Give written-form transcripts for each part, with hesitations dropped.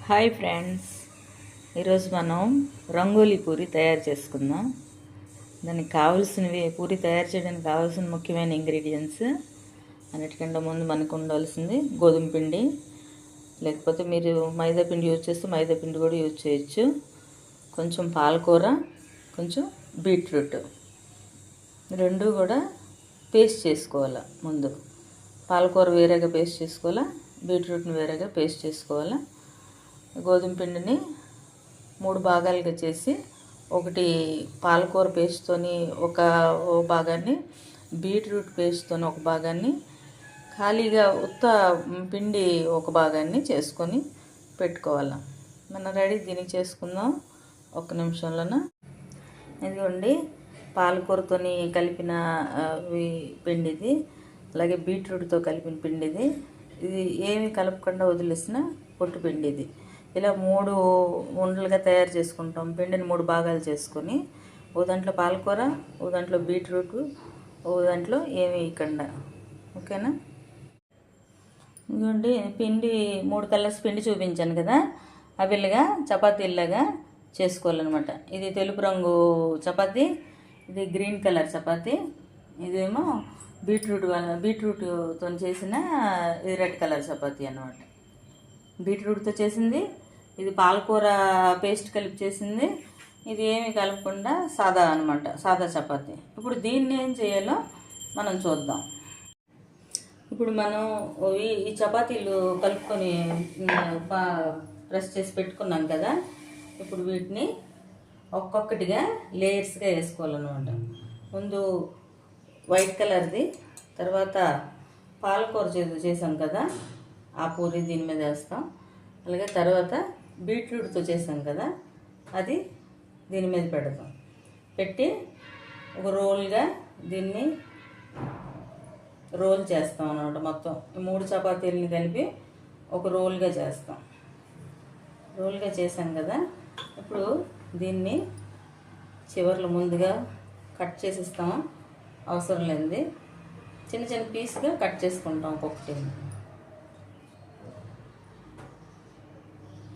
Hi friends, ఈరోజు మనం రంగోలీ పూరి తయారు చేసుకుందాం. దానికి కావాల్సినవి, పూరి తయారు చేయడానికి కావాల్సిన ముఖ్యమైన ఇంగ్రీడియంట్స్ అన్నిటికంటే ముందు మనకు ఉండాల్సింది గోధుమ పిండి, లేకపోతే మీరు మైదా పిండి యూజ్ చేస్తే మైదా పిండి కూడా యూజ్ చేయొచ్చు. కొంచెం పాలకూర, కొంచెం బీట్రూట్, రెండు కూడా పేస్ట్ చేసుకోవాలి. ముందు పాలకూర వేరేగా పేస్ట్ చేసుకోవాలా, బీట్రూట్ని వేరేగా పేస్ట్ చేసుకోవాలా. గోధుమ పిండిని 3 భాగాలుగా చేసి, ఒకటి పాలకూర పేస్ట్తోని ఒక భాగాన్ని, బీట్రూట్ పేస్ట్తోని ఒక భాగాన్ని, ఖాళీగా ఉత్త పిండి ఒక భాగాన్ని చేసుకొని పెట్టుకోవాలి. మనం రెడీ దీనికి చేసుకుందాం ఒక్క నిమిషంలోన. ఇదిగోండి, పాలకూరతోని కలిపిన పిండిది, అలాగే బీట్రూట్తో కలిపిన పిండిది. ఇది ఏమి కలపకుండా వదిలేసిన పొట్టు పిండిది. ఇలా 3 ఉండలుగా తయారు చేసుకుంటాం. పిండిని 3 భాగాలు చేసుకొని, ఓ దాంట్లో పాలకూర, ఓ దాంట్లో బీట్రూట్, ఓ దాంట్లో ఏమి వేయకుండా. ఓకేనా? ఇదిగోండి, పిండి 3 కలర్స్ పిండి చూపించాను కదా, అవిలాగా చపాతీలాగా చేసుకోవాలన్నమాట. ఇది తెలుపు రంగు చపాతీ, ఇది గ్రీన్ కలర్ చపాతీ, ఇదేమో బీట్రూట్తో చేసిన ఇది రెడ్ కలర్ చపాతీ అన్నమాట. బీట్రూట్తో చేసింది, ఇది పాలకూర పేస్ట్ కలిపి చేసింది, ఇది ఏమి కలపకుండా సాదా అనమాట, సాదా చపాతీ. ఇప్పుడు దీన్ని ఏం చేయాలో మనం చూద్దాం. ఇప్పుడు మనం ఈ చపాతీలు కలుపుకొని ప్రెస్ చేసి పెట్టుకున్నాం కదా, ఇప్పుడు వీటిని ఒక్కొక్కటిగా లేయర్స్గా వేసుకోవాలన్నమాట. ముందు వైట్ కలర్ది, తర్వాత పాలకూర చేసాం కదా ఆ పూరి దీని మీద వేస్తాం. అలాగే తర్వాత బీట్రూట్తో చేసాం కదా, అది దీని మీద పెడతాం. పెట్టి ఒక రోల్గా దీన్ని రోల్ చేస్తాం అన్నమాట. మొత్తం 3 చపాతీలని కలిపి ఒక రోల్గా చేస్తాం. రోల్గా చేసాం కదా, ఇప్పుడు దీన్ని చివర్లు ముందుగా కట్ చేసిస్తాము. అవసరం లేనిది చిన్న చిన్న పీస్గా కట్ చేసుకుంటాం.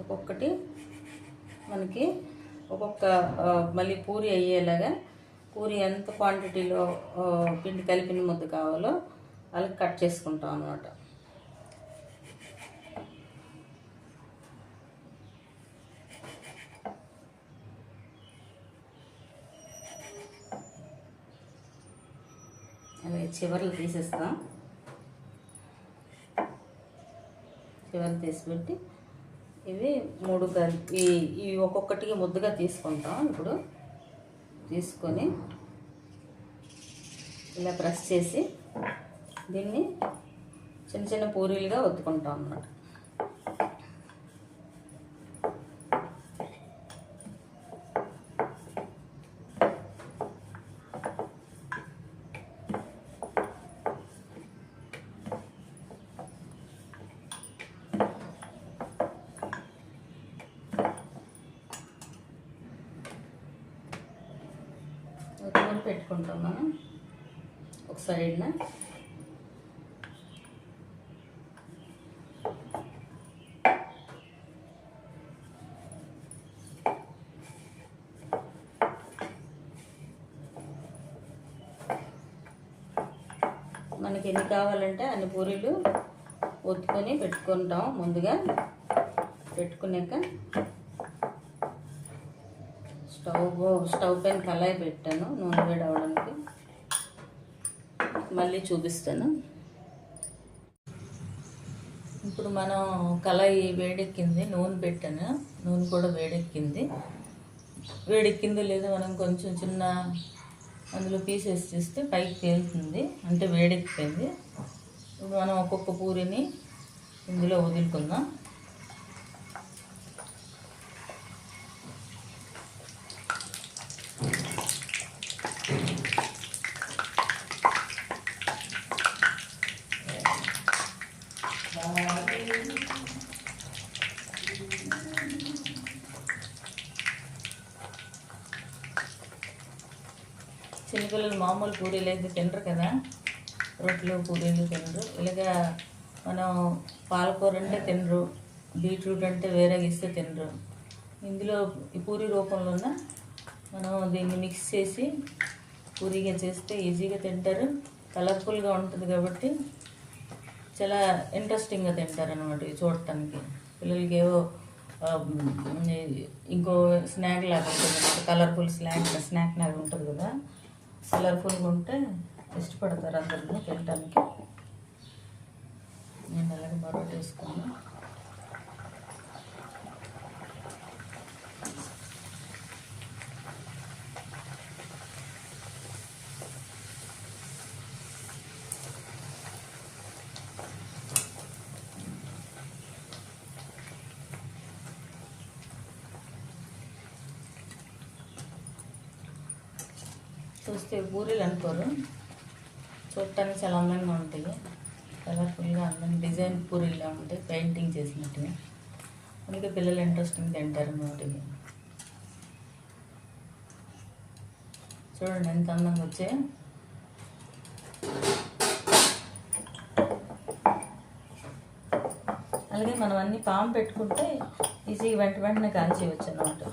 ఒక్కొక్కటి మనకి ఒక్కొక్క మళ్ళీ పూరి అయ్యేలాగా, పూరి ఎంత క్వాంటిటీలో పిండి కలిపిన ముద్ద కావాలో అలా కట్ చేసుకుంటాం అన్నమాట. అలాగే చివర్లు తీసేస్తాం. చివర్లు తీసి పెట్టి ఇవి 3 కలిపి ఇవి ఒక్కొక్కటికి ముద్దగా తీసుకుంటాం. ఇప్పుడు తీసుకొని ఇలా ప్రెస్ చేసి దీన్ని చిన్న చిన్న పూరీలుగా ఒత్తుకుంటాం అన్నమాట. పెట్టుకుంటాం మనం ఒక సైడ్న. మనకి ఎన్ని కావాలంటే అన్ని పూరీలు ఒత్తుకొని పెట్టుకుంటాం. ముందుగా పెట్టుకున్నాక స్టవ్ పైన కళాయి పెట్టాను, నూనె వేడి అవ్వడానికి. మళ్ళీ చూపిస్తాను. ఇప్పుడు మనం కళాయి వేడెక్కింది, నూనె పెట్టాను, నూనె కూడా వేడెక్కిందో లేదో మనం కొంచెం చిన్న అందులో పీసెస్ చేస్తే పైకి తేలుతుంది, అంటే వేడెక్కిపోయింది. ఇప్పుడు మనం ఒక్కొక్క పూరిని ఇందులో వదులుకుందాం. చిన్నపిల్లలు మామూలు పూరీలు అయితే తినరు కదా, రొట్టెలు పూరీలు తినరు. ఇలాగా మనం పాలకూర అంటే తినరు, బీట్రూట్ అంటే వేరేగా ఇస్తే తినరు. ఇందులో ఈ పూరి రూపంలోన మనం దీన్ని మిక్స్ చేసి పూరిగా చేస్తే ఈజీగా తింటారు. కలర్ఫుల్గా ఉంటుంది కాబట్టి చాలా ఇంట్రెస్టింగ్గా తింటారు అనమాట. ఇది చూడటానికి పిల్లలకి ఏవో ఇంకో స్నాక్ లాగా ఉంటుంది అనమాట. కలర్ఫుల్ స్నాక్ లాగా ఉంటుంది కదా, కలర్ఫుల్గా ఉంటే ఇష్టపడతారు అందరూ తినటానికి. నేను అలాగే మరొకటి వేసుకున్నాను. చూస్తే పూరీలు అనుకోరు, చూడటానికి చాలా అందంగా ఉంటాయి. కలర్ఫుల్గా అందంగా డిజైన్ పూరీలా ఉంటాయి, పెయింటింగ్ చేసినట్టుగా. అందుకే పిల్లలు ఇంట్రెస్టింగ్ తింటారు అన్నమాట. చూడండి ఎంత అందంగా వచ్చాయి. అలాగే మనం అన్నీ పాము పెట్టుకుంటే ఈజీగా వెంటనే కాల్చేయవచ్చు అన్నమాట.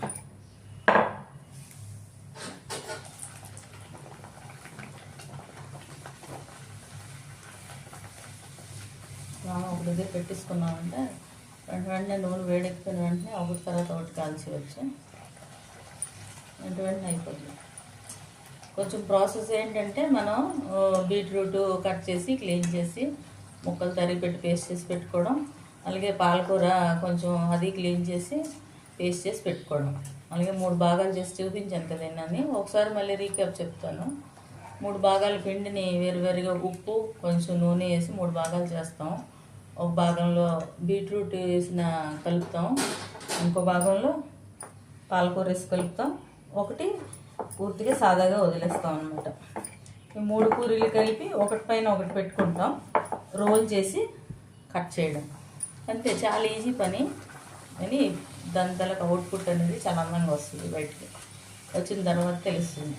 ఒక దగ్గర పెట్టేసుకున్నామంటే వెంటనే నూనె వేడెక్కిపోయిన వెంటనే ఒకటి తర్వాత ఒకటి కాల్చేయచ్చు, వెంటనే అయిపోతుంది. కొంచెం ప్రాసెస్ ఏంటంటే మనం బీట్రూట్ కట్ చేసి క్లీన్ చేసి ముక్కలు తరిగి పెట్టి పేస్ట్ చేసి పెట్టుకోవడం, అలాగే పాలకూర కొంచెం అది క్లీన్ చేసి పేస్ట్ చేసి పెట్టుకోవడం. అలాగే 3 భాగాలు చేసి చూపించాను కదా నిన్నని, ఒకసారి మళ్ళీ రీక్యాప్ చెప్తాను. 3 భాగాల పిండిని వేరువేరుగా ఉప్పు కొంచెం నూనె వేసి 3 భాగాలు చేస్తాం. ఒక భాగంలో బీట్రూట్ వేసిన కలుపుతాం, ఇంకో భాగంలో పాలకూర వేసి కలుపుతాం, ఒకటి పూర్తిగా సాదాగా వదిలేస్తాం అన్నమాట. ఈ 3 పూరీలు కలిపి ఒకటి పైన ఒకటి పెట్టుకుంటాం, రోల్ చేసి కట్ చేయడం అంతే. చాలా ఈజీ పని, కానీ దాని తలకు అవుట్పుట్ అనేది చాలా అందంగా వస్తుంది. బయటికి వచ్చిన తర్వాత తెలుస్తుంది.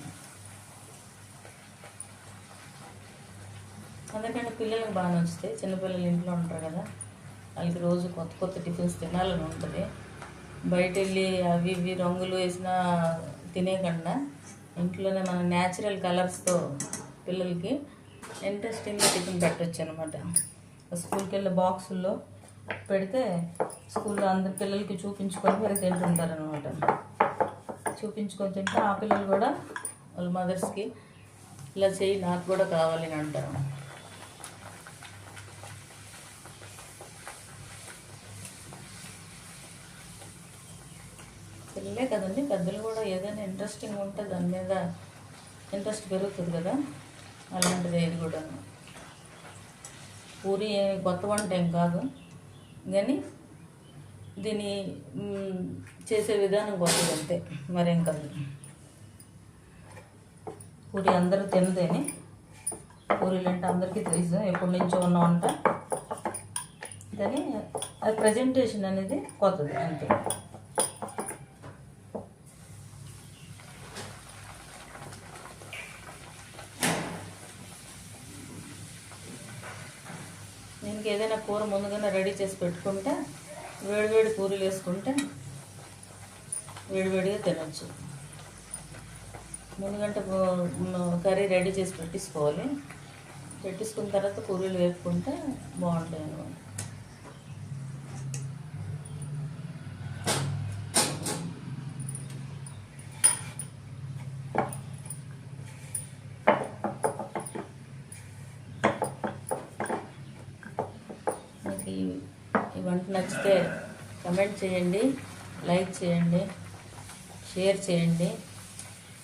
అందుకని పిల్లలకు బాగా నచ్చుతాయి. చిన్నపిల్లలు ఇంట్లో ఉంటారు కదా, వాళ్ళకి రోజు కొత్త కొత్త టిఫిన్స్ తినాలని ఉంటుంది. బయట వెళ్ళి అవి ఇవి రంగులు వేసిన తినేకన్నా ఇంట్లోనే మన న్యాచురల్ కలర్స్తో పిల్లలకి ఇంట్రెస్టింగ్గా టిఫిన్ పెట్టవచ్చు అనమాట. స్కూల్కి వెళ్ళే బాక్సుల్లో పెడితే స్కూల్లో అందరి పిల్లలకి చూపించుకొని మరి తింటుంటారనమాట. చూపించుకొని తింటే ఆ పిల్లలు కూడా వాళ్ళ మదర్స్కి ఇలా చేయి నాకు కూడా కావాలి అని అంటారు. పిల్లలే కదండి, పెద్దలు కూడా ఏదైనా ఇంట్రెస్టింగ్ ఉంటే దాని మీద ఇంట్రెస్ట్ పెరుగుతుంది కదా, అలాంటిది ఇది కూడా. పూరి కొత్త వంట ఏం కాదు, కానీ దీన్ని చేసే విధానం కొత్తది అంతే, మరేం కాదు. పూరి అందరూ తినదేని, పూరీలు అంటే అందరికీ తెలుసు, ఎప్పటి నుంచో ఉన్న వంట, కానీ అది ప్రజెంటేషన్ అనేది కొత్తది అంతే. దీనికి ఏదైనా కూర ముందుగానే రెడీ చేసి పెట్టుకుంటే వేడివేడి పూరీలు వేసుకుంటే వేడివేడిగా తినచ్చు. ముందుగంటే కర్రీ రెడీ చేసి పెట్టేసుకోవాలి, పెట్టేసుకున్న తర్వాత పూరీలు వేపుకుంటే బాగుంటాయి అన్నమాట. ఈ వంట నచ్చితే కమెంట్ చేయండి, లైక్ చేయండి, షేర్ చేయండి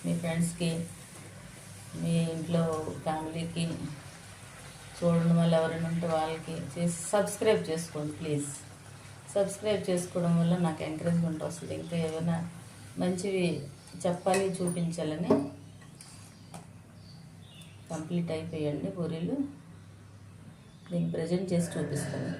మీ ఫ్రెండ్స్కి, మీ ఇంట్లో ఫ్యామిలీకి. చూడడం వల్ల ఎవరైనా ఉంటే వాళ్ళకి చేసి సబ్స్క్రైబ్ చేసుకోండి ప్లీజ్. సబ్స్క్రైబ్ చేసుకోవడం వల్ల నాకు ఎంకరేజ్మెంట్ వస్తుంది, ఇంకా ఏమైనా మంచివి చెప్పాలి చూపించాలని. కంప్లీట్ అయిపోయండి పూరీలు, దీన్ని ప్రజెంట్ చేసి చూపిస్తాను.